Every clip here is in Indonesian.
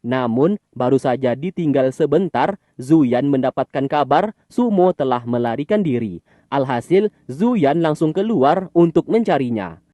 Namun, baru saja ditinggal sebentar, Zuyan mendapatkan kabar Sumo telah melarikan diri. Alhasil, Zuyan langsung keluar untuk mencarinya.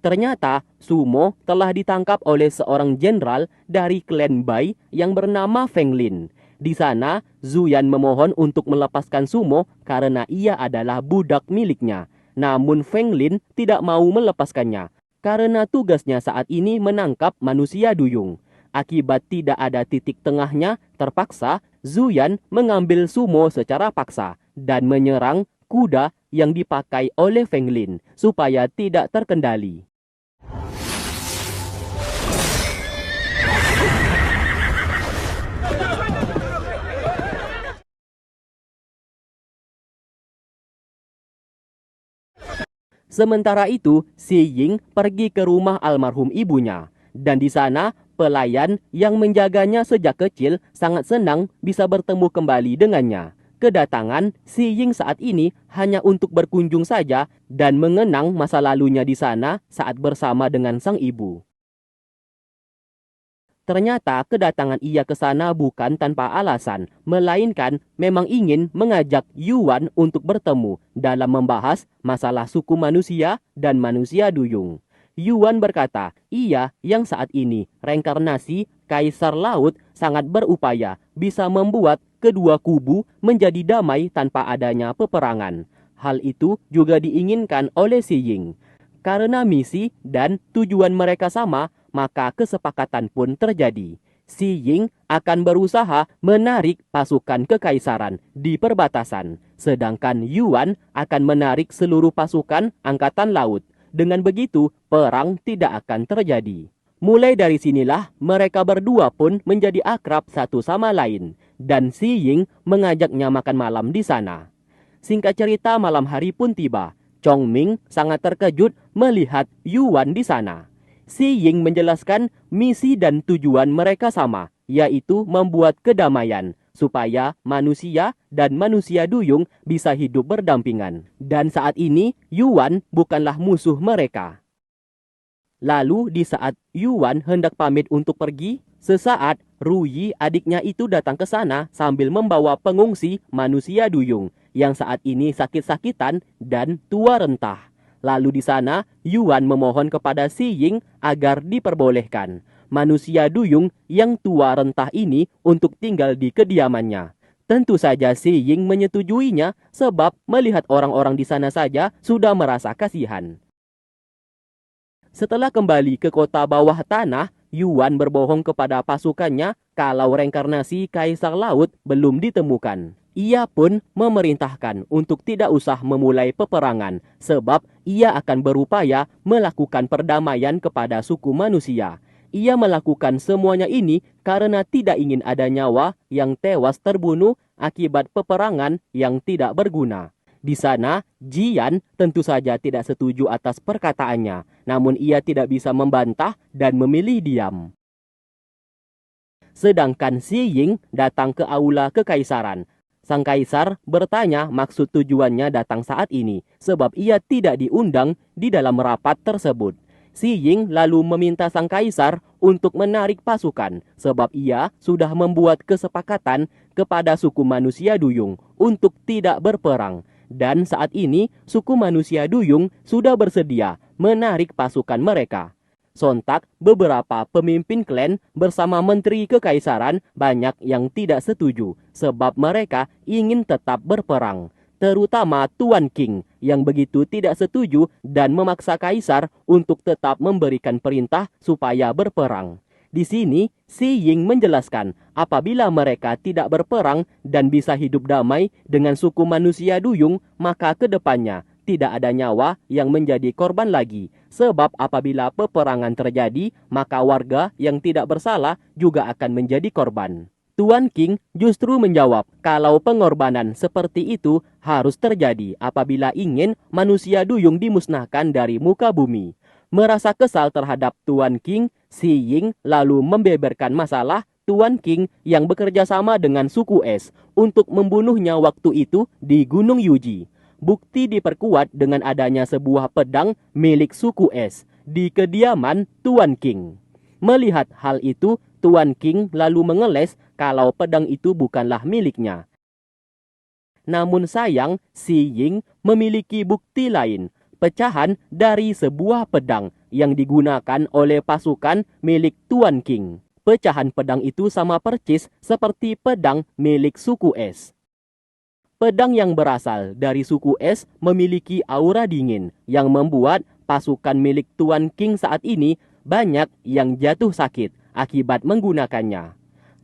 Ternyata, Sumo telah ditangkap oleh seorang jenderal dari klan Bai yang bernama Feng Lin. Di sana, Zuyan memohon untuk melepaskan Sumo karena ia adalah budak miliknya. Namun Feng Lin tidak mau melepaskannya karena tugasnya saat ini menangkap manusia duyung. Akibat tidak ada titik tengahnya, terpaksa Zuyan mengambil Sumo secara paksa dan menyerang kuda yang dipakai oleh Feng Lin supaya tidak terkendali. Sementara itu, Si Ying pergi ke rumah almarhum ibunya. Dan di sana, pelayan yang menjaganya sejak kecil sangat senang bisa bertemu kembali dengannya. Kedatangan Si Ying saat ini hanya untuk berkunjung saja dan mengenang masa lalunya di sana saat bersama dengan sang ibu. Ternyata kedatangan ia ke sana bukan tanpa alasan, melainkan memang ingin mengajak Yuan untuk bertemu dalam membahas masalah suku manusia dan manusia duyung. Yuan berkata, ia yang saat ini reinkarnasi Kaisar Laut sangat berupaya bisa membuat kedua kubu menjadi damai tanpa adanya peperangan. Hal itu juga diinginkan oleh Si Ying. Karena misi dan tujuan mereka sama, maka kesepakatan pun terjadi. Si Ying akan berusaha menarik pasukan kekaisaran di perbatasan, sedangkan Yuan akan menarik seluruh pasukan angkatan laut. Dengan begitu, perang tidak akan terjadi. Mulai dari sinilah mereka berdua pun menjadi akrab satu sama lain, dan Si Ying mengajaknya makan malam di sana. Singkat cerita, malam hari pun tiba. Chong Ming sangat terkejut melihat Yuan di sana. Si Ying menjelaskan misi dan tujuan mereka sama, yaitu membuat kedamaian, supaya manusia dan manusia duyung bisa hidup berdampingan. Dan saat ini, Yuan bukanlah musuh mereka. Lalu di saat Yuan hendak pamit untuk pergi, sesaat Ruyi adiknya itu datang ke sana sambil membawa pengungsi manusia duyung yang saat ini sakit-sakitan dan tua rentah. Lalu di sana Yuan memohon kepada Si Ying agar diperbolehkan manusia duyung yang tua rentah ini untuk tinggal di kediamannya. Tentu saja Si Ying menyetujuinya sebab melihat orang-orang di sana saja sudah merasa kasihan. Setelah kembali ke kota bawah tanah, Yuan berbohong kepada pasukannya kalau reinkarnasi Kaisar Laut belum ditemukan. Ia pun memerintahkan untuk tidak usah memulai peperangan sebab ia akan berupaya melakukan perdamaian kepada suku manusia. Ia melakukan semuanya ini karena tidak ingin ada nyawa yang tewas terbunuh akibat peperangan yang tidak berguna. Di sana, Jian tentu saja tidak setuju atas perkataannya, namun ia tidak bisa membantah dan memilih diam. Sedangkan Si Ying datang ke aula kekaisaran. Sang kaisar bertanya maksud tujuannya datang saat ini, sebab ia tidak diundang di dalam rapat tersebut. Si Ying lalu meminta sang kaisar untuk menarik pasukan, sebab ia sudah membuat kesepakatan kepada suku manusia duyung untuk tidak berperang. Dan saat ini, suku manusia duyung sudah bersedia menarik pasukan mereka. Sontak, beberapa pemimpin klan bersama menteri kekaisaran banyak yang tidak setuju sebab mereka ingin tetap berperang. Terutama Tuan King yang begitu tidak setuju dan memaksa kaisar untuk tetap memberikan perintah supaya berperang. Di sini, Si Ying menjelaskan apabila mereka tidak berperang dan bisa hidup damai dengan suku manusia duyung, maka ke depannya tidak ada nyawa yang menjadi korban lagi. Sebab apabila peperangan terjadi, maka warga yang tidak bersalah juga akan menjadi korban. Tuan King justru menjawab kalau pengorbanan seperti itu harus terjadi apabila ingin manusia duyung dimusnahkan dari muka bumi. Merasa kesal terhadap Tuan King, Si Ying lalu membeberkan masalah Tuan King yang bekerja sama dengan suku Es untuk membunuhnya waktu itu di Gunung Yuji. Bukti diperkuat dengan adanya sebuah pedang milik suku Es di kediaman Tuan King. Melihat hal itu, Tuan King lalu mengeles kalau pedang itu bukanlah miliknya. Namun sayang, Si Ying memiliki bukti lain, pecahan dari sebuah pedang yang digunakan oleh pasukan milik Tuan King. Pecahan pedang itu sama persis seperti pedang milik suku Es. Pedang yang berasal dari suku Es memiliki aura dingin yang membuat pasukan milik Tuan King saat ini banyak yang jatuh sakit akibat menggunakannya.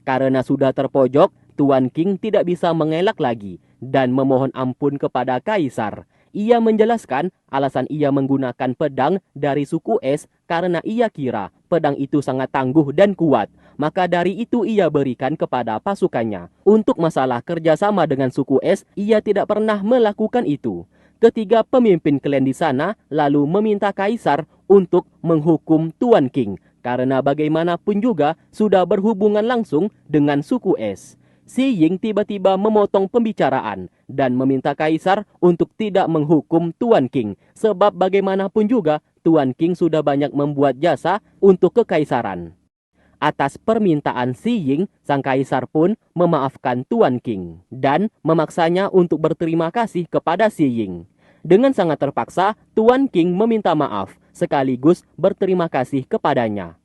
Karena sudah terpojok, Tuan King tidak bisa mengelak lagi dan memohon ampun kepada Kaisar. Ia menjelaskan alasan ia menggunakan pedang dari suku Es karena ia kira pedang itu sangat tangguh dan kuat. Maka dari itu ia berikan kepada pasukannya. Untuk masalah kerjasama dengan suku Es, ia tidak pernah melakukan itu. Ketiga pemimpin klan di sana lalu meminta Kaisar untuk menghukum Tuan King karena bagaimanapun juga sudah berhubungan langsung dengan suku Es. Si Ying tiba-tiba memotong pembicaraan dan meminta Kaisar untuk tidak menghukum Tuan King sebab bagaimanapun juga Tuan King sudah banyak membuat jasa untuk kekaisaran. Atas permintaan Si Ying, sang kaisar pun memaafkan Tuan King dan memaksanya untuk berterima kasih kepada Si Ying. Dengan sangat terpaksa, Tuan King meminta maaf sekaligus berterima kasih kepadanya.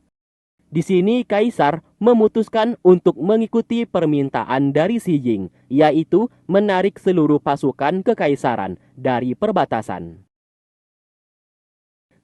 Di sini Kaisar memutuskan untuk mengikuti permintaan dari Si Ying, yaitu menarik seluruh pasukan kekaisaran dari perbatasan.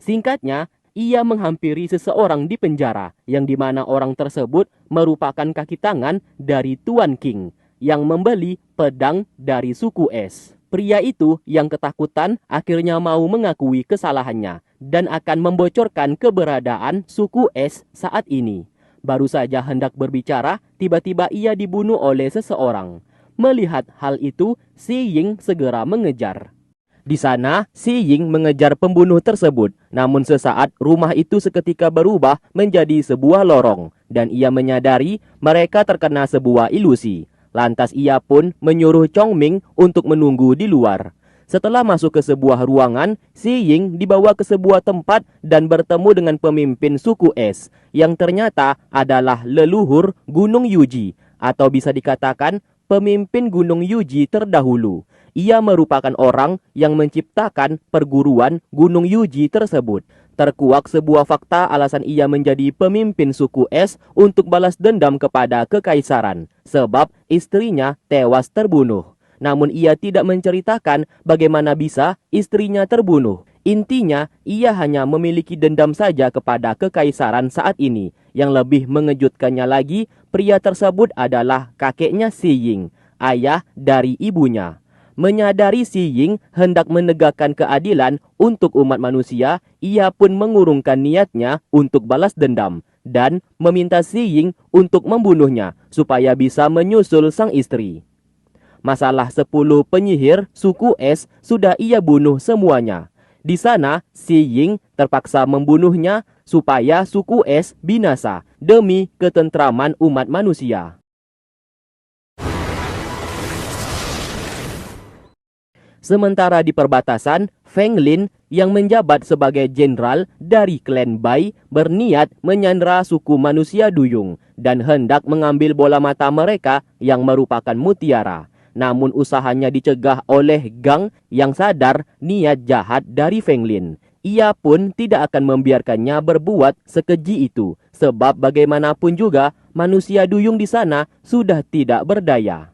Singkatnya, ia menghampiri seseorang di penjara, yang dimana orang tersebut merupakan kaki tangan dari Tuan King yang membeli pedang dari suku Es. Pria itu yang ketakutan akhirnya mau mengakui kesalahannya dan akan membocorkan keberadaan suku Es saat ini. Baru saja hendak berbicara, tiba-tiba ia dibunuh oleh seseorang. Melihat hal itu, Si Ying segera mengejar. Di sana, Si Ying mengejar pembunuh tersebut. Namun sesaat rumah itu seketika berubah menjadi sebuah lorong dan ia menyadari mereka terkena sebuah ilusi. Lantas ia pun menyuruh Chong Ming untuk menunggu di luar. Setelah masuk ke sebuah ruangan, Si Ying dibawa ke sebuah tempat dan bertemu dengan pemimpin suku Es yang ternyata adalah leluhur Gunung Yuji atau bisa dikatakan pemimpin Gunung Yuji terdahulu. Ia merupakan orang yang menciptakan perguruan Gunung Yuji tersebut. Terkuak sebuah fakta alasan ia menjadi pemimpin suku Es untuk balas dendam kepada kekaisaran sebab istrinya tewas terbunuh. Namun ia tidak menceritakan bagaimana bisa istrinya terbunuh. Intinya, ia hanya memiliki dendam saja kepada kekaisaran saat ini. Yang lebih mengejutkannya lagi, pria tersebut adalah kakeknya Si Ying, ayah dari ibunya. Menyadari Si Ying hendak menegakkan keadilan untuk umat manusia, ia pun mengurungkan niatnya untuk balas dendam dan meminta Si Ying untuk membunuhnya supaya bisa menyusul sang istri. Masalah 10 penyihir suku Es sudah ia bunuh semuanya. Di sana, Si Ying terpaksa membunuhnya supaya suku Es binasa demi ketentraman umat manusia. Sementara di perbatasan, Feng Lin yang menjabat sebagai jenderal dari klan Bai berniat menyandera suku manusia duyung dan hendak mengambil bola mata mereka yang merupakan mutiara. Namun usahanya dicegah oleh Gang yang sadar niat jahat dari Feng Lin. Ia pun tidak akan membiarkannya berbuat sekeji itu sebab bagaimanapun juga manusia duyung di sana sudah tidak berdaya.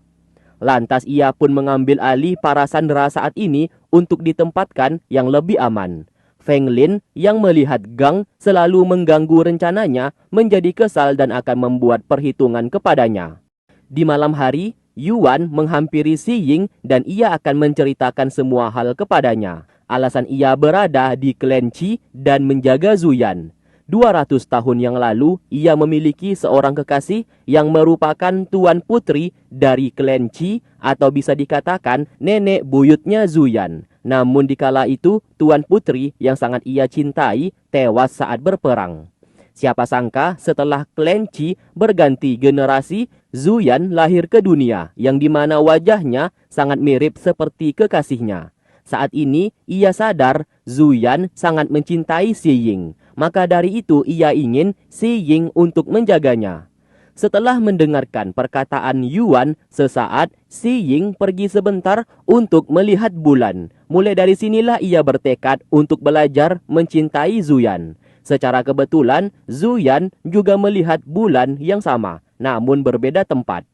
Lantas ia pun mengambil alih para sandera saat ini untuk ditempatkan yang lebih aman. Feng Lin yang melihat Gang selalu mengganggu rencananya menjadi kesal dan akan membuat perhitungan kepadanya. Di malam hari, Yuan menghampiri Si Ying dan ia akan menceritakan semua hal kepadanya. Alasan ia berada di klan Qi dan menjaga Zuyan. 200 tahun yang lalu, ia memiliki seorang kekasih yang merupakan tuan putri dari klan Qi atau bisa dikatakan nenek buyutnya Zuyan. Namun dikala itu, tuan putri yang sangat ia cintai tewas saat berperang. Siapa sangka setelah klan Qi berganti generasi, Zuyan lahir ke dunia yang dimana wajahnya sangat mirip seperti kekasihnya. Saat ini ia sadar Zuyan sangat mencintai Si Ying. Maka dari itu ia ingin Si Ying untuk menjaganya. Setelah mendengarkan perkataan Yuan sesaat, Si Ying pergi sebentar untuk melihat bulan. Mulai dari sinilah ia bertekad untuk belajar mencintai Zuyan. Secara kebetulan, Zuyan juga melihat bulan yang sama, namun berbeda tempat.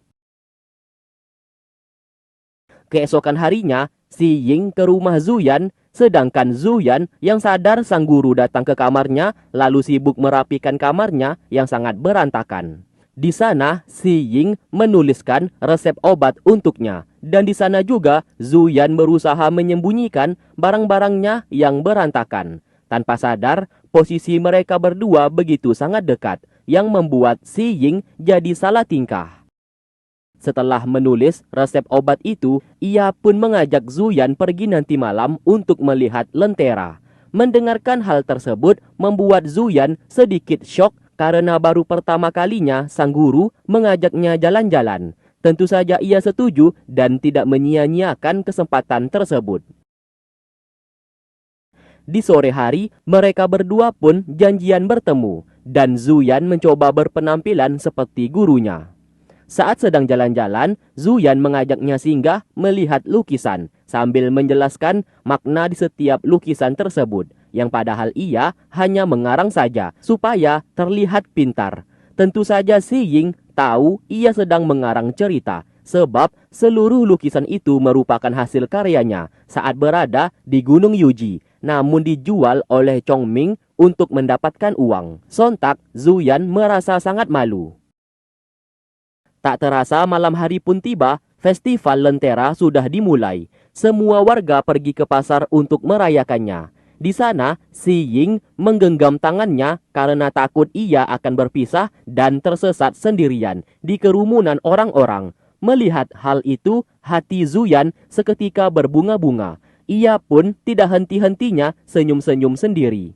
Keesokan harinya, Si Ying ke rumah Zuyan, sedangkan Zuyan yang sadar sang guru datang ke kamarnya lalu sibuk merapikan kamarnya yang sangat berantakan. Di sana, Si Ying menuliskan resep obat untuknya. Dan di sana juga, Zuyan berusaha menyembunyikan barang-barangnya yang berantakan. Tanpa sadar, posisi mereka berdua begitu sangat dekat, yang membuat Si Ying jadi salah tingkah. Setelah menulis resep obat itu, ia pun mengajak Zuyan pergi nanti malam untuk melihat lentera. Mendengarkan hal tersebut membuat Zuyan sedikit syok karena baru pertama kalinya sang guru mengajaknya jalan-jalan. Tentu saja ia setuju dan tidak menyia-nyiakan kesempatan tersebut. Di sore hari, mereka berdua pun janjian bertemu, dan Zuyan mencoba berpenampilan seperti gurunya. Saat sedang jalan-jalan, Zuyan mengajaknya singgah melihat lukisan, sambil menjelaskan makna di setiap lukisan tersebut, yang padahal ia hanya mengarang saja supaya terlihat pintar. Tentu saja Si Ying tahu ia sedang mengarang cerita, sebab seluruh lukisan itu merupakan hasil karyanya saat berada di Gunung Yuji, namun dijual oleh Chong Ming untuk mendapatkan uang. Sontak, Zuyan merasa sangat malu. Tak terasa malam hari pun tiba, festival lentera sudah dimulai. Semua warga pergi ke pasar untuk merayakannya. Di sana, Si Ying menggenggam tangannya karena takut ia akan berpisah dan tersesat sendirian di kerumunan orang-orang. Melihat hal itu, hati Zuyan seketika berbunga-bunga. Ia pun tidak henti-hentinya senyum-senyum sendiri.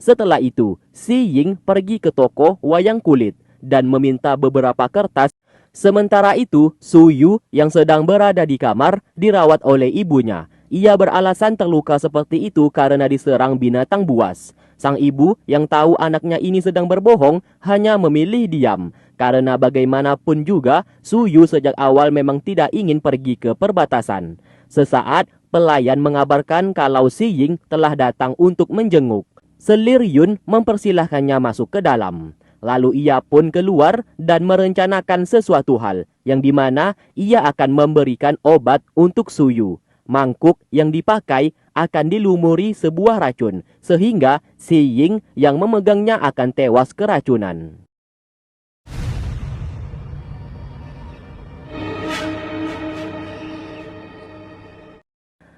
Setelah itu, Si Ying pergi ke toko wayang kulit dan meminta beberapa kertas. Sementara itu, Su Yu yang sedang berada di kamar dirawat oleh ibunya. Ia beralasan terluka seperti itu karena diserang binatang buas. Sang ibu yang tahu anaknya ini sedang berbohong hanya memilih diam. Karena bagaimanapun juga, Su Yu sejak awal memang tidak ingin pergi ke perbatasan. Sesaat, pelayan mengabarkan kalau Si Ying telah datang untuk menjenguk. Selir Yun mempersilahkannya masuk ke dalam. Lalu ia pun keluar dan merencanakan sesuatu hal, yang dimana ia akan memberikan obat untuk Su Yu. Mangkuk yang dipakai akan dilumuri sebuah racun, sehingga Si Ying yang memegangnya akan tewas keracunan.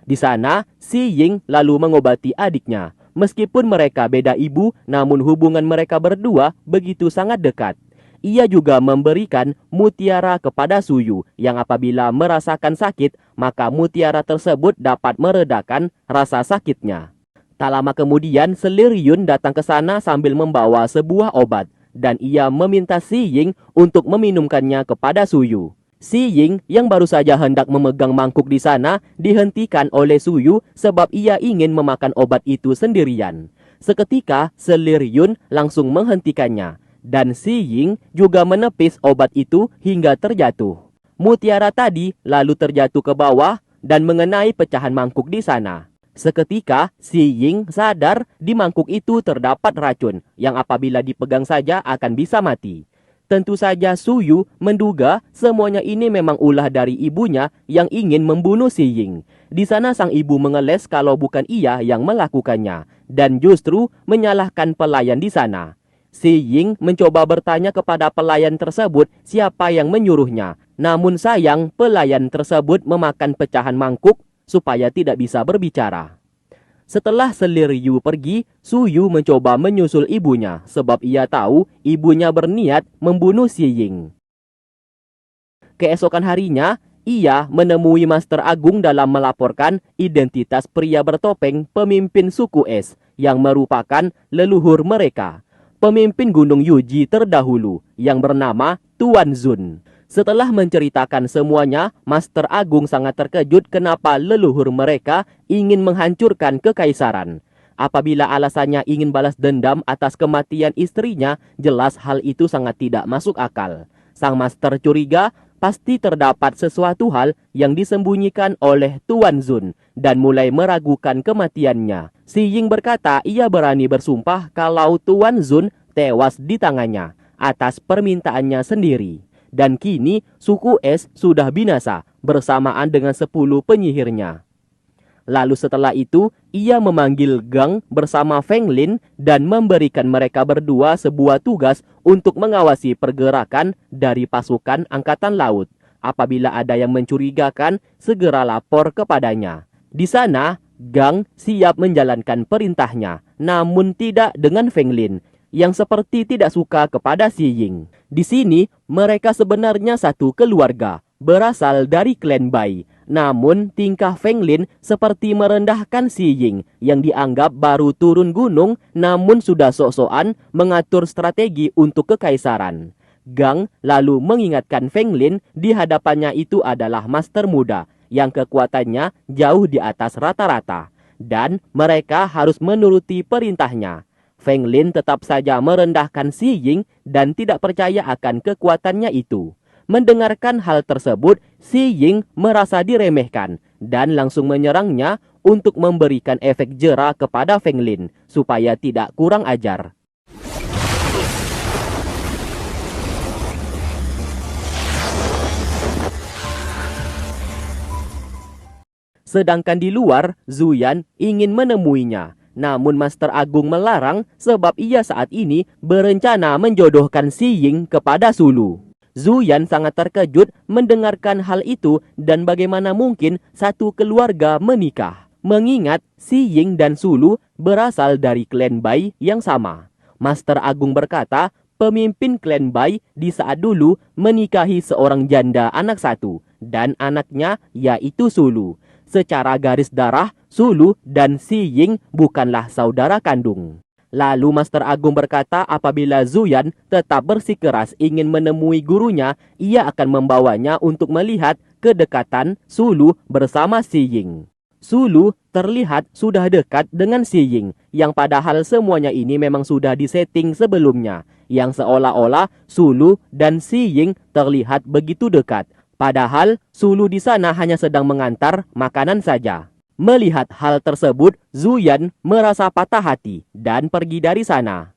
Di sana, Si Ying lalu mengobati adiknya. Meskipun mereka beda ibu, namun hubungan mereka berdua begitu sangat dekat. Ia juga memberikan mutiara kepada Su Yu, yang apabila merasakan sakit, maka mutiara tersebut dapat meredakan rasa sakitnya. Tak lama kemudian, Selir Yun datang ke sana sambil membawa sebuah obat, dan ia meminta Si Ying untuk meminumkannya kepada Su Yu. Si Ying yang baru saja hendak memegang mangkuk di sana dihentikan oleh Su Yu sebab ia ingin memakan obat itu sendirian. Seketika Selir Yun langsung menghentikannya dan Si Ying juga menepis obat itu hingga terjatuh. Mutiara tadi lalu terjatuh ke bawah dan mengenai pecahan mangkuk di sana. Seketika Si Ying sadar di mangkuk itu terdapat racun yang apabila dipegang saja akan bisa mati. Tentu saja Su Yu menduga semuanya ini memang ulah dari ibunya yang ingin membunuh Si Ying. Di sana sang ibu mengeles kalau bukan ia yang melakukannya dan justru menyalahkan pelayan di sana. Si Ying mencoba bertanya kepada pelayan tersebut siapa yang menyuruhnya. Namun sayang pelayan tersebut memakan pecahan mangkuk supaya tidak bisa berbicara. Setelah Selir Yu pergi, Su Yu mencoba menyusul ibunya sebab ia tahu ibunya berniat membunuh Si Ying. Keesokan harinya, ia menemui Master Agung dalam melaporkan identitas pria bertopeng pemimpin suku Es yang merupakan leluhur mereka. Pemimpin Gunung Yuji terdahulu yang bernama Tuan Zun. Setelah menceritakan semuanya, Master Agung sangat terkejut kenapa leluhur mereka ingin menghancurkan kekaisaran. Apabila alasannya ingin balas dendam atas kematian istrinya, jelas hal itu sangat tidak masuk akal. Sang master curiga pasti terdapat sesuatu hal yang disembunyikan oleh Tuan Zun dan mulai meragukan kematiannya. Si Ying berkata ia berani bersumpah kalau Tuan Zun tewas di tangannya atas permintaannya sendiri. Dan kini suku Es sudah binasa bersamaan dengan 10 penyihirnya. Lalu setelah itu, ia memanggil Gang bersama Feng Lin dan memberikan mereka berdua sebuah tugas untuk mengawasi pergerakan dari pasukan angkatan laut. Apabila ada yang mencurigakan, segera lapor kepadanya. Di sana, Gang siap menjalankan perintahnya, namun tidak dengan Feng Lin, yang seperti tidak suka kepada Si Ying. Di sini, mereka sebenarnya satu keluarga, berasal dari klan Bai. Namun, tingkah Feng Lin seperti merendahkan Si Ying yang dianggap baru turun gunung namun sudah sok-sokan mengatur strategi untuk kekaisaran. Gang lalu mengingatkan Feng Lin di hadapannya itu adalah master muda yang kekuatannya jauh di atas rata-rata dan mereka harus menuruti perintahnya. Feng Lin tetap saja merendahkan Si Ying dan tidak percaya akan kekuatannya itu. Mendengarkan hal tersebut, Si Ying merasa diremehkan dan langsung menyerangnya untuk memberikan efek jera kepada Feng Lin supaya tidak kurang ajar. Sedangkan di luar, Zuyan ingin menemuinya. Namun Master Agung melarang sebab ia saat ini berencana menjodohkan Si Ying kepada Sulu. Zuyan sangat terkejut mendengarkan hal itu dan bagaimana mungkin satu keluarga menikah. Mengingat Si Ying dan Sulu berasal dari klan Bai yang sama. Master Agung berkata, pemimpin klan Bai di saat dulu menikahi seorang janda anak satu dan anaknya yaitu Sulu. Secara garis darah, Sulu dan Si Ying bukanlah saudara kandung. Lalu Master Agung berkata apabila Zuyan tetap bersikeras ingin menemui gurunya, ia akan membawanya untuk melihat kedekatan Sulu bersama Si Ying. Sulu terlihat sudah dekat dengan Si Ying, yang padahal semuanya ini memang sudah disetting sebelumnya, yang seolah-olah Sulu dan Si Ying terlihat begitu dekat. Padahal Sulu di sana hanya sedang mengantar makanan saja. Melihat hal tersebut, Zuyan merasa patah hati dan pergi dari sana.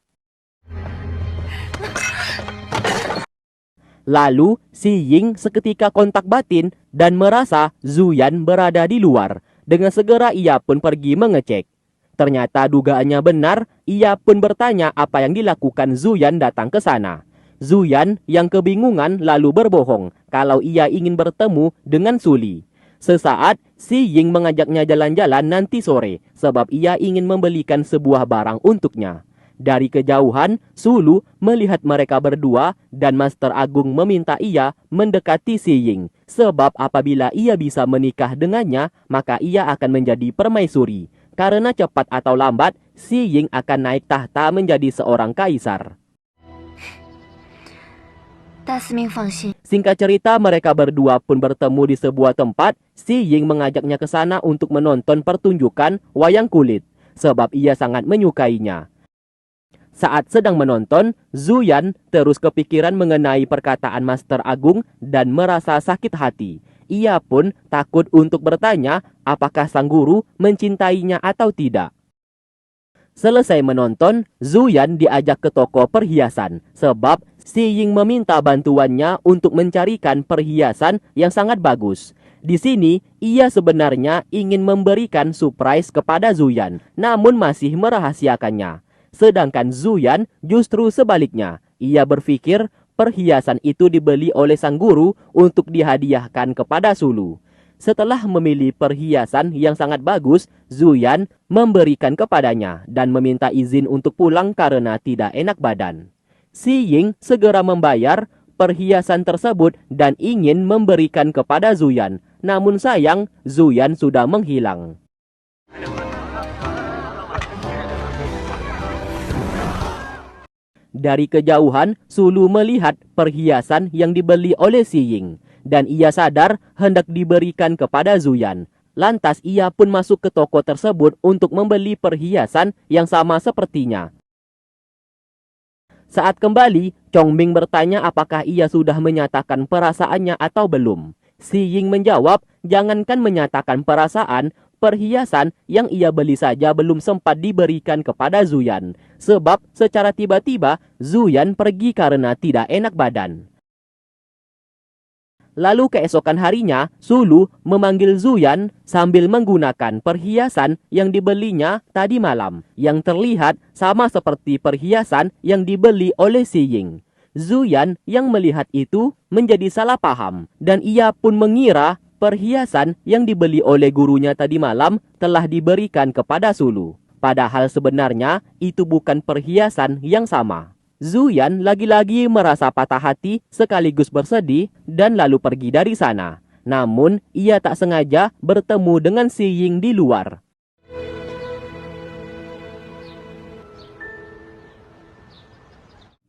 Lalu, Si Ying seketika kontak batin dan merasa Zuyan berada di luar. Dengan segera ia pun pergi mengecek. Ternyata dugaannya benar, ia pun bertanya apa yang dilakukan Zuyan datang ke sana. Zuyan yang kebingungan lalu berbohong kalau ia ingin bertemu dengan Suli. Sesaat, Si Ying mengajaknya jalan-jalan nanti sore sebab ia ingin membelikan sebuah barang untuknya. Dari kejauhan, Sulu melihat mereka berdua dan Master Agung meminta ia mendekati Si Ying. Sebab apabila ia bisa menikah dengannya, maka ia akan menjadi permaisuri. Karena cepat atau lambat, Si Ying akan naik tahta menjadi seorang kaisar. Singkat cerita, mereka berdua pun bertemu di sebuah tempat. Si Ying mengajaknya ke sana untuk menonton pertunjukan wayang kulit, sebab ia sangat menyukainya. Saat sedang menonton, Zuyan terus kepikiran mengenai perkataan Master Agung dan merasa sakit hati. Ia pun takut untuk bertanya apakah sang guru mencintainya atau tidak. Selesai menonton, Zuyan diajak ke toko perhiasan sebab Si Ying meminta bantuannya untuk mencarikan perhiasan yang sangat bagus. Di sini, ia sebenarnya ingin memberikan surprise kepada Zuyan, namun masih merahasiakannya. Sedangkan Zuyan justru sebaliknya. Ia berpikir perhiasan itu dibeli oleh sang guru untuk dihadiahkan kepada Sulu. Setelah memilih perhiasan yang sangat bagus, Zuyan memberikan kepadanya dan meminta izin untuk pulang karena tidak enak badan. Si Ying segera membayar perhiasan tersebut dan ingin memberikan kepada Zuyan. Namun sayang, Zuyan sudah menghilang. Dari kejauhan, Sulu melihat perhiasan yang dibeli oleh Si Ying. Dan ia sadar hendak diberikan kepada Zuyan. Lantas ia pun masuk ke toko tersebut untuk membeli perhiasan yang sama sepertinya. Saat kembali, Chong Ming bertanya apakah ia sudah menyatakan perasaannya atau belum. Si Ying menjawab, jangankan menyatakan perasaan, perhiasan yang ia beli saja belum sempat diberikan kepada Zuyan. Sebab secara tiba-tiba, Zuyan pergi karena tidak enak badan. Lalu keesokan harinya, Sulu memanggil Zuyan sambil menggunakan perhiasan yang dibelinya tadi malam, yang terlihat sama seperti perhiasan yang dibeli oleh si Ying. Zuyan yang melihat itu menjadi salah paham, dan ia pun mengira perhiasan yang dibeli oleh gurunya tadi malam telah diberikan kepada Sulu. Padahal sebenarnya itu bukan perhiasan yang sama. Zuyan lagi-lagi merasa patah hati sekaligus bersedih dan lalu pergi dari sana. Namun, ia tak sengaja bertemu dengan si Ying di luar.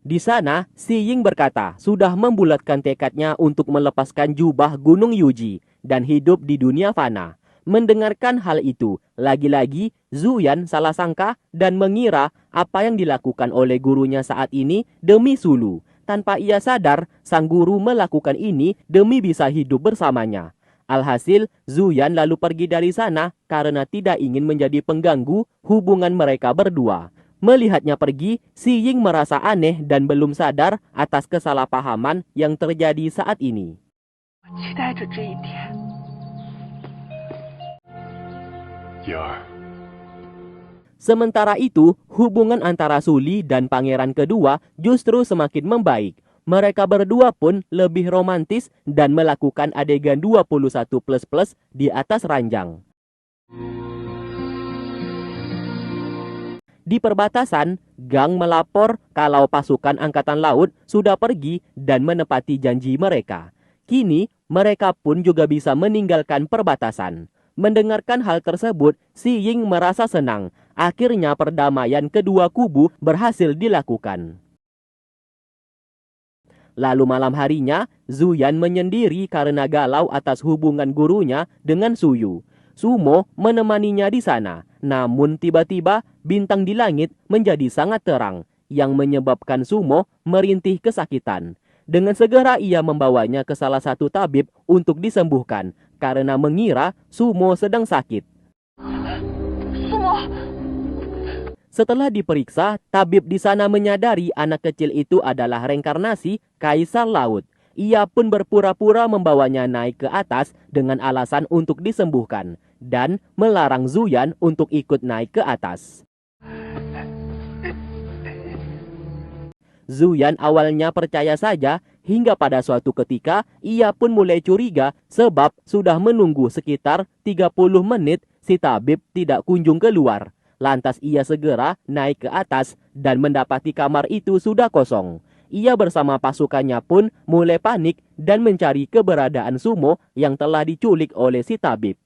Di sana, si Ying berkata sudah membulatkan tekadnya untuk melepaskan jubah Gunung Yuji dan hidup di dunia fana. Mendengarkan hal itu, lagi-lagi Zuyan salah sangka dan mengira apa yang dilakukan oleh gurunya saat ini demi Sulu. Tanpa ia sadar, sang guru melakukan ini demi bisa hidup bersamanya. Alhasil, Zuyan lalu pergi dari sana karena tidak ingin menjadi pengganggu hubungan mereka berdua. Melihatnya pergi, si Ying merasa aneh dan belum sadar atas kesalahpahaman yang terjadi saat ini. Sementara itu, hubungan antara Suli dan pangeran kedua justru semakin membaik. Mereka berdua pun lebih romantis dan melakukan adegan 21++ di atas ranjang. Di perbatasan, Gang melapor kalau pasukan angkatan laut sudah pergi dan menepati janji mereka. Kini, mereka pun juga bisa meninggalkan perbatasan. Mendengarkan hal tersebut, si Ying merasa senang. Akhirnya perdamaian kedua kubu berhasil dilakukan. Lalu malam harinya, Zuyan menyendiri karena galau atas hubungan gurunya dengan Suyu. Sumo menemaninya di sana. Namun tiba-tiba bintang di langit menjadi sangat terang, yang menyebabkan Sumo merintih kesakitan. Dengan segera ia membawanya ke salah satu tabib untuk disembuhkan, karena mengira Sumo sedang sakit. Setelah diperiksa, tabib di sana menyadari anak kecil itu adalah reinkarnasi Kaisar Laut. Ia pun berpura-pura membawanya naik ke atas dengan alasan untuk disembuhkan, dan melarang Zuyan untuk ikut naik ke atas. Zuyan awalnya percaya saja, hingga pada suatu ketika ia pun mulai curiga sebab sudah menunggu sekitar 30 menit si tabib tidak kunjung keluar. Lantas ia segera naik ke atas dan mendapati kamar itu sudah kosong. Ia bersama pasukannya pun mulai panik dan mencari keberadaan Sumo yang telah diculik oleh si tabib.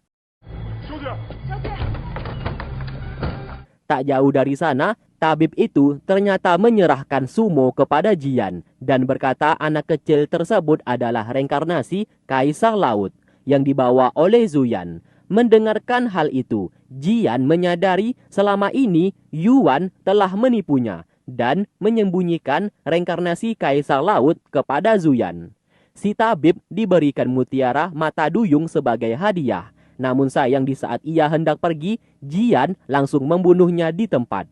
Tak jauh dari sana, tabib itu ternyata menyerahkan Sumo kepada Jian dan berkata anak kecil tersebut adalah reinkarnasi Kaisar Laut yang dibawa oleh Zuyan. Mendengarkan hal itu, Jian menyadari selama ini Yuan telah menipunya dan menyembunyikan reinkarnasi Kaisar Laut kepada Zuyan. Si tabib diberikan mutiara mata duyung sebagai hadiah. Namun sayang di saat ia hendak pergi, Jian langsung membunuhnya di tempat.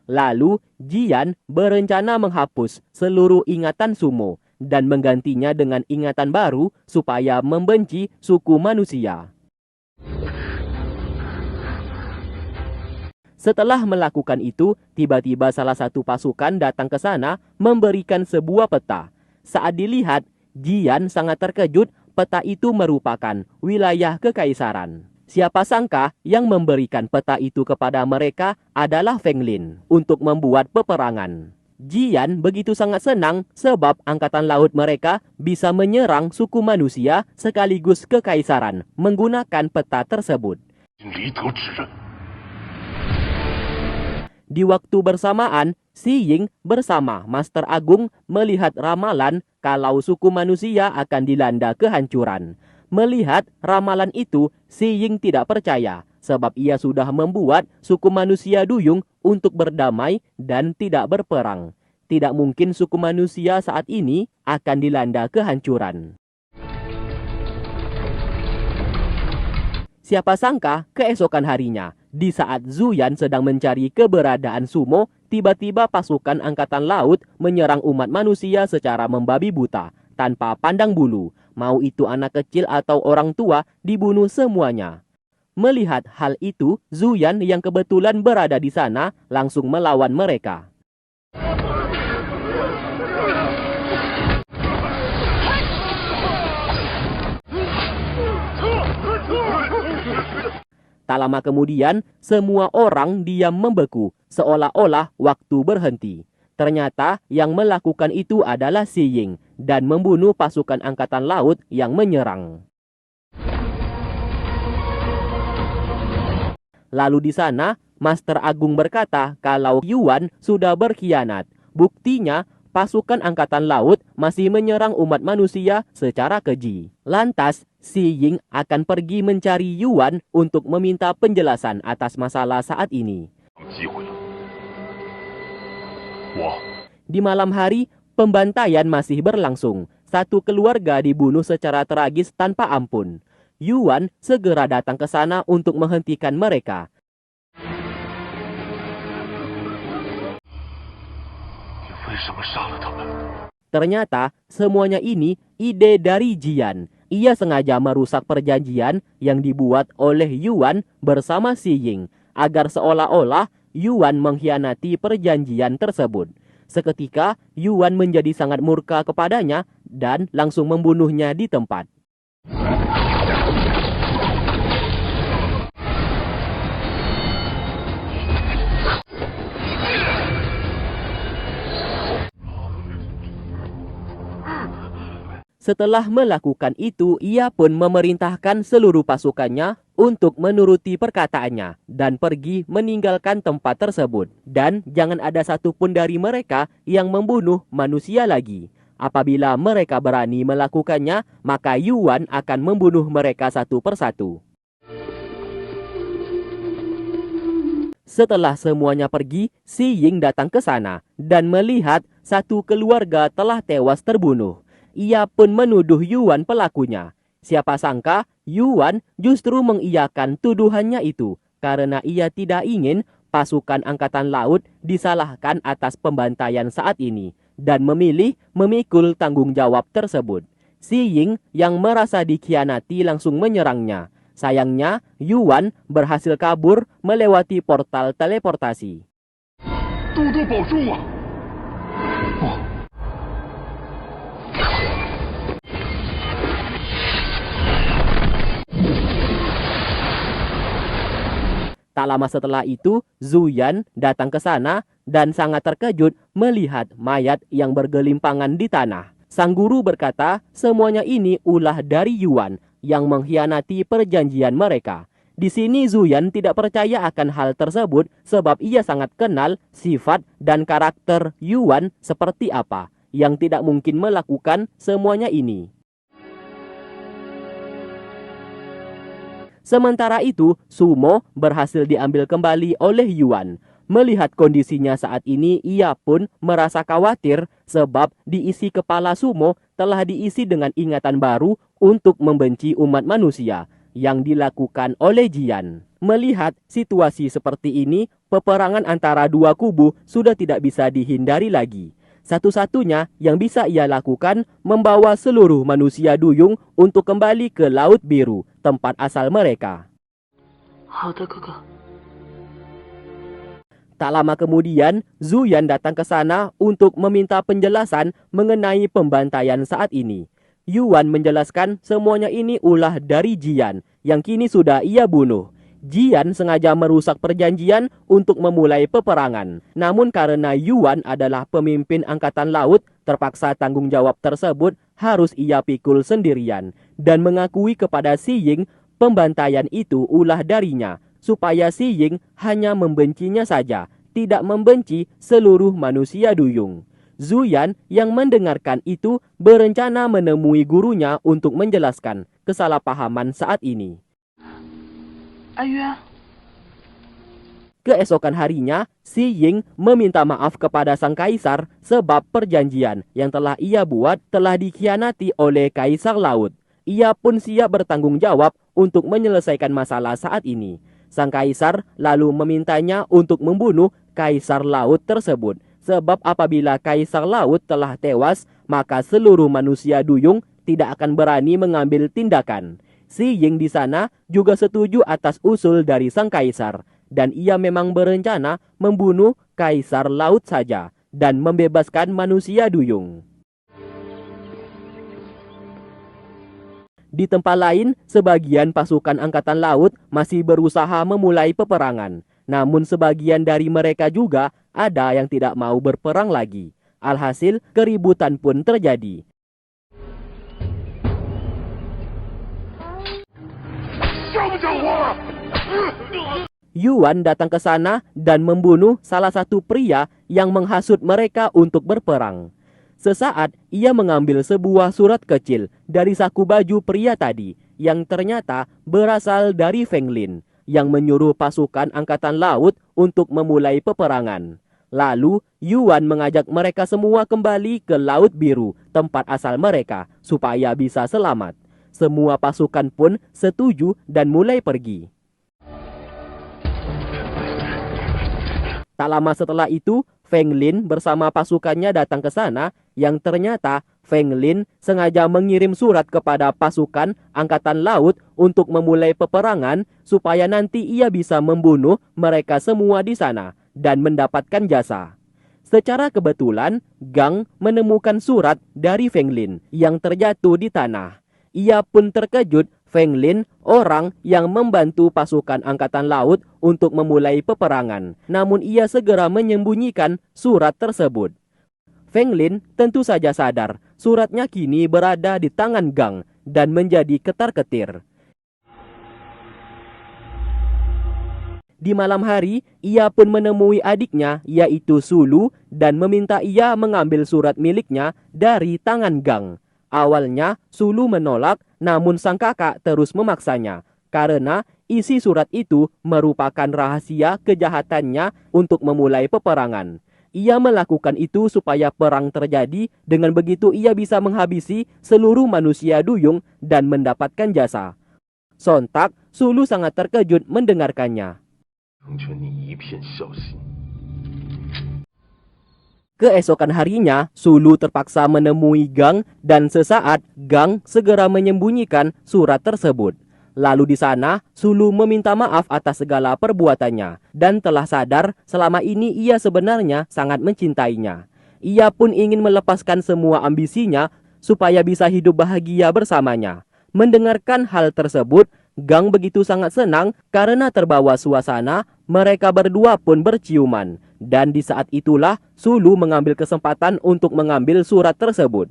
Lalu, Jian berencana menghapus seluruh ingatan Sumo dan menggantinya dengan ingatan baru supaya membenci suku manusia. Setelah melakukan itu, tiba-tiba salah satu pasukan datang ke sana memberikan sebuah peta. Saat dilihat, Jian sangat terkejut. Peta itu merupakan wilayah kekaisaran. Siapa sangka yang memberikan peta itu kepada mereka adalah Feng Lin untuk membuat peperangan. Jian begitu sangat senang sebab angkatan laut mereka bisa menyerang suku manusia sekaligus kekaisaran menggunakan peta tersebut. Di waktu bersamaan, Si Ying bersama Master Agung melihat ramalan kalau suku manusia akan dilanda kehancuran. Melihat ramalan itu, Si Ying tidak percaya sebab ia sudah membuat suku manusia duyung untuk berdamai dan tidak berperang. Tidak mungkin suku manusia saat ini akan dilanda kehancuran. Siapa sangka keesokan harinya, di saat Zuyan sedang mencari keberadaan Sumo, tiba-tiba pasukan angkatan laut menyerang umat manusia secara membabi buta, tanpa pandang bulu. Mau itu anak kecil atau orang tua, dibunuh semuanya. Melihat hal itu, Zuyan yang kebetulan berada di sana langsung melawan mereka. Tak lama kemudian, semua orang diam membeku, seolah-olah waktu berhenti. Ternyata yang melakukan itu adalah Si Ying dan membunuh pasukan angkatan laut yang menyerang. Lalu di sana, Master Agung berkata kalau Yuan sudah berkhianat. Buktinya, pasukan angkatan laut masih menyerang umat manusia secara keji. Lantas, Si Ying akan pergi mencari Yuan untuk meminta penjelasan atas masalah saat ini. Di malam hari, pembantaian masih berlangsung. Satu keluarga dibunuh secara tragis tanpa ampun. Yuan segera datang ke sana untuk menghentikan mereka. Ternyata semuanya ini ide dari Jian. Ia sengaja merusak perjanjian yang dibuat oleh Yuan bersama Si Ying agar seolah-olah Yuan mengkhianati perjanjian tersebut. Seketika Yuan menjadi sangat murka kepadanya dan langsung membunuhnya di tempat. Setelah melakukan itu, ia pun memerintahkan seluruh pasukannya untuk menuruti perkataannya dan pergi meninggalkan tempat tersebut. Dan jangan ada satupun dari mereka yang membunuh manusia lagi. Apabila mereka berani melakukannya, maka Yuan akan membunuh mereka satu persatu. Setelah semuanya pergi, Si Ying datang ke sana dan melihat satu keluarga telah tewas terbunuh. Ia pun menuduh Yuan pelakunya. Siapa sangka Yuan justru mengiyakan tuduhannya itu karena ia tidak ingin pasukan angkatan laut disalahkan atas pembantaian saat ini dan memilih memikul tanggung jawab tersebut. Si Ying yang merasa dikhianati langsung menyerangnya. Sayangnya Yuan berhasil kabur melewati portal teleportasi. Tak lama setelah itu, Zuyan datang ke sana dan sangat terkejut melihat mayat yang bergelimpangan di tanah. Sang guru berkata, semuanya ini ulah dari Yuan yang mengkhianati perjanjian mereka. Di sini Zuyan tidak percaya akan hal tersebut sebab ia sangat kenal sifat dan karakter Yuan seperti apa, yang tidak mungkin melakukan semuanya ini. Sementara itu, Sumo berhasil diambil kembali oleh Yuan. Melihat kondisinya saat ini, ia pun merasa khawatir sebab diisi kepala Sumo telah diisi dengan ingatan baru untuk membenci umat manusia yang dilakukan oleh Jian. Melihat situasi seperti ini, peperangan antara dua kubu sudah tidak bisa dihindari lagi. Satu-satunya yang bisa ia lakukan membawa seluruh manusia duyung untuk kembali ke Laut Biru, tempat asal mereka. Tak lama kemudian, Zuyan datang ke sana untuk meminta penjelasan mengenai pembantaian saat ini. Yuan menjelaskan semuanya ini ulah dari Jian yang kini sudah ia bunuh. Jian sengaja merusak perjanjian untuk memulai peperangan. Namun karena Yuan adalah pemimpin angkatan laut, terpaksa tanggung jawab tersebut harus ia pikul sendirian dan mengakui kepada Si Ying pembantaian itu ulah darinya supaya Si Ying hanya membencinya saja, tidak membenci seluruh manusia duyung. Zuyan yang mendengarkan itu berencana menemui gurunya untuk menjelaskan kesalahpahaman saat ini. Keesokan harinya, Si Ying meminta maaf kepada sang kaisar sebab perjanjian yang telah ia buat telah dikhianati oleh kaisar laut. Ia pun siap bertanggung jawab untuk menyelesaikan masalah saat ini. Sang kaisar lalu memintanya untuk membunuh kaisar laut tersebut. Sebab apabila kaisar laut telah tewas, maka seluruh manusia duyung tidak akan berani mengambil tindakan. Si Ying di sana juga setuju atas usul dari sang kaisar. Dan ia memang berencana membunuh kaisar laut saja dan membebaskan manusia duyung. Di tempat lain, sebagian pasukan angkatan laut masih berusaha memulai peperangan. Namun sebagian dari mereka juga ada yang tidak mau berperang lagi. Alhasil, keributan pun terjadi. Yuan datang ke sana dan membunuh salah satu pria yang menghasut mereka untuk berperang. Sesaat, ia mengambil sebuah surat kecil dari saku baju pria tadi yang ternyata berasal dari Feng Lin yang menyuruh pasukan angkatan laut untuk memulai peperangan. Lalu, Yuan mengajak mereka semua kembali ke Laut Biru, tempat asal mereka, supaya bisa selamat. Semua pasukan pun setuju dan mulai pergi. Tak lama setelah itu, Feng Lin bersama pasukannya datang ke sana yang ternyata Feng Lin sengaja mengirim surat kepada pasukan angkatan laut untuk memulai peperangan supaya nanti ia bisa membunuh mereka semua di sana dan mendapatkan jasa. Secara kebetulan, Gang menemukan surat dari Feng Lin yang terjatuh di tanah. Ia pun terkejut. Feng Lin orang yang membantu pasukan angkatan laut untuk memulai peperangan. Namun ia segera menyembunyikan surat tersebut. Feng Lin tentu saja sadar suratnya kini berada di tangan Gang dan menjadi ketar-ketir. Di malam hari, ia pun menemui adiknya yaitu Sulu dan meminta ia mengambil surat miliknya dari tangan Gang. Awalnya, Sulu menolak, namun sang kakak terus memaksanya. Karena isi surat itu merupakan rahasia kejahatannya untuk memulai peperangan. Ia melakukan itu supaya perang terjadi, dengan begitu ia bisa menghabisi seluruh manusia duyung dan mendapatkan jasa. Sontak, Sulu sangat terkejut mendengarkannya. Keesokan harinya, Sulu terpaksa menemui Gang dan sesaat Gang segera menyembunyikan surat tersebut. Lalu di sana, Sulu meminta maaf atas segala perbuatannya dan telah sadar selama ini ia sebenarnya sangat mencintainya. Ia pun ingin melepaskan semua ambisinya supaya bisa hidup bahagia bersamanya. Mendengarkan hal tersebut, Gang begitu sangat senang karena terbawa suasana, mereka berdua pun berciuman. Dan di saat itulah Sulu mengambil kesempatan untuk mengambil surat tersebut.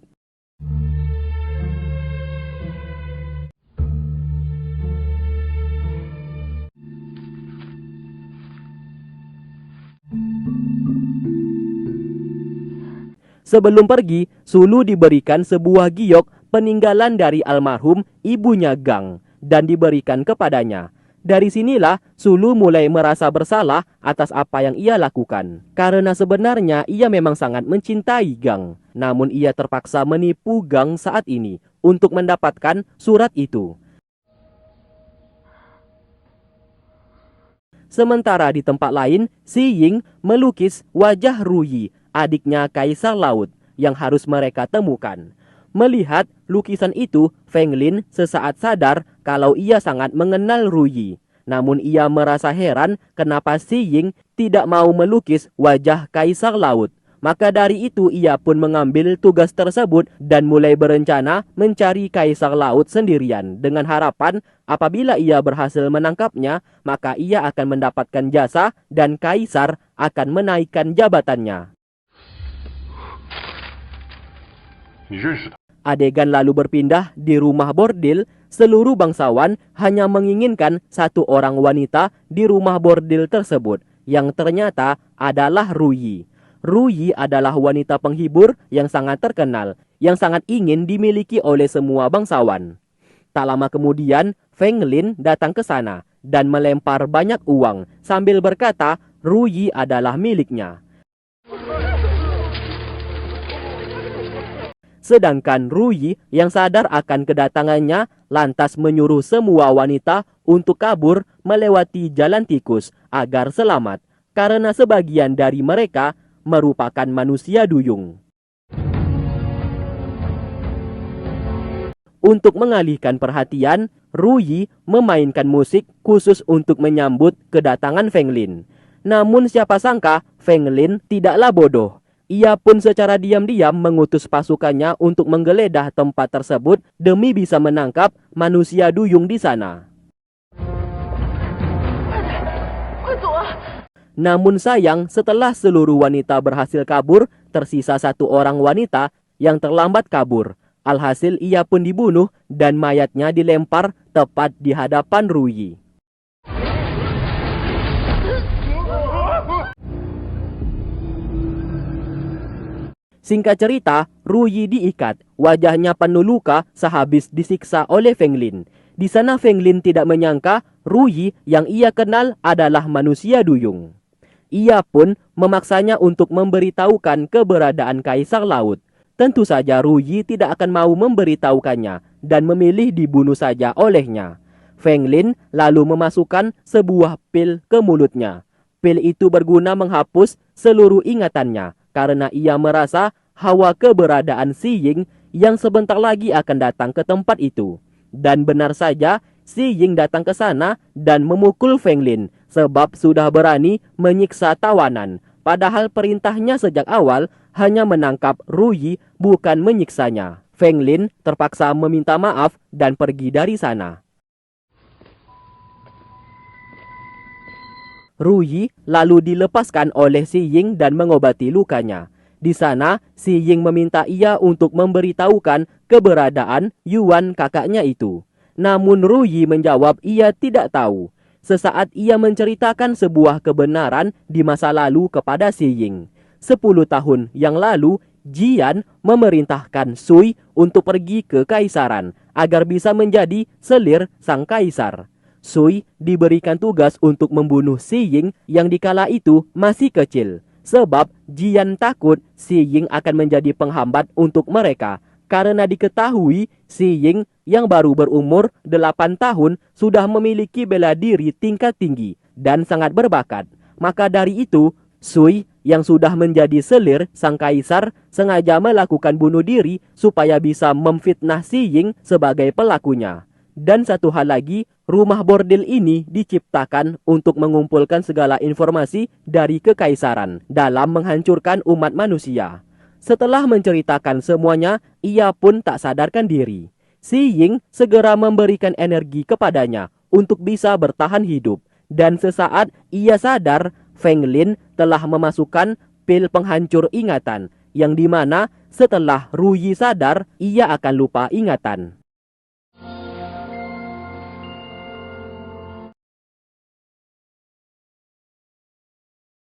Sebelum pergi, Sulu diberikan sebuah giok peninggalan dari almarhum ibunya Gang dan diberikan kepadanya. Dari sinilah Sulu mulai merasa bersalah atas apa yang ia lakukan. Karena sebenarnya ia memang sangat mencintai Gang. Namun ia terpaksa menipu Gang saat ini untuk mendapatkan surat itu. Sementara di tempat lain, Si Ying melukis wajah Ruyi, adiknya Kaisar Laut, yang harus mereka temukan. Melihat lukisan itu, Feng Lin sesaat sadar kalau ia sangat mengenal Ruyi. Namun ia merasa heran kenapa Si Ying tidak mau melukis wajah Kaisar Laut. Maka dari itu ia pun mengambil tugas tersebut dan mulai berencana mencari Kaisar Laut sendirian. Dengan harapan apabila ia berhasil menangkapnya, maka ia akan mendapatkan jasa dan Kaisar akan menaikkan jabatannya. Adegan lalu berpindah di rumah bordil. Seluruh bangsawan hanya menginginkan satu orang wanita di rumah bordil tersebut, yang ternyata adalah Ruyi. Ruyi adalah wanita penghibur yang sangat terkenal, yang sangat ingin dimiliki oleh semua bangsawan. Tak lama kemudian, Feng Lin datang ke sana dan melempar banyak uang sambil berkata Ruyi adalah miliknya. Sedangkan Ruyi yang sadar akan kedatangannya lantas menyuruh semua wanita untuk kabur melewati jalan tikus agar selamat, karena sebagian dari mereka merupakan manusia duyung. Untuk mengalihkan perhatian, Ruyi memainkan musik khusus untuk menyambut kedatangan Feng Lin. Namun siapa sangka Feng Lin tidaklah bodoh. Ia pun secara diam-diam mengutus pasukannya untuk menggeledah tempat tersebut demi bisa menangkap manusia duyung di sana. Namun sayang, setelah seluruh wanita berhasil kabur, tersisa satu orang wanita yang terlambat kabur. Alhasil ia pun dibunuh dan mayatnya dilempar tepat di hadapan Ruyi. Singkat cerita, Ruyi diikat, wajahnya penuh luka sehabis disiksa oleh Feng Lin. Di sana Feng Lin tidak menyangka Ruyi yang ia kenal adalah manusia duyung. Ia pun memaksanya untuk memberitahukan keberadaan Kaisar Laut. Tentu saja Ruyi tidak akan mau memberitahukannya dan memilih dibunuh saja olehnya. Feng Lin lalu memasukkan sebuah pil ke mulutnya. Pil itu berguna menghapus seluruh ingatannya karena ia merasa hawa keberadaan Si Ying yang sebentar lagi akan datang ke tempat itu. Dan benar saja, Si Ying datang ke sana dan memukul Feng Lin sebab sudah berani menyiksa tawanan. Padahal perintahnya sejak awal hanya menangkap Ruyi, bukan menyiksanya. Feng Lin terpaksa meminta maaf dan pergi dari sana. Ruyi lalu dilepaskan oleh Si Ying dan mengobati lukanya. Di sana, Si Ying meminta ia untuk memberitahukan keberadaan Yuan kakaknya itu. Namun Ruyi menjawab ia tidak tahu. Sesaat ia menceritakan sebuah kebenaran di masa lalu kepada Si Ying. 10 tahun yang lalu, Jian memerintahkan Sui untuk pergi ke kaisaran agar bisa menjadi selir sang kaisar. Sui diberikan tugas untuk membunuh Si Ying yang dikala itu masih kecil. Sebab Jian takut Si Ying akan menjadi penghambat untuk mereka. Karena diketahui Si Ying yang baru berumur 8 tahun sudah memiliki bela diri tingkat tinggi dan sangat berbakat. Maka dari itu, Sui yang sudah menjadi selir sang kaisar sengaja melakukan bunuh diri supaya bisa memfitnah Si Ying sebagai pelakunya. Dan satu hal lagi, rumah bordil ini diciptakan untuk mengumpulkan segala informasi dari kekaisaran dalam menghancurkan umat manusia. Setelah menceritakan semuanya, ia pun tak sadarkan diri. Si Ying segera memberikan energi kepadanya untuk bisa bertahan hidup. Dan sesaat ia sadar, Feng Lin telah memasukkan pil penghancur ingatan, yang dimana setelah Ruyi sadar, ia akan lupa ingatan.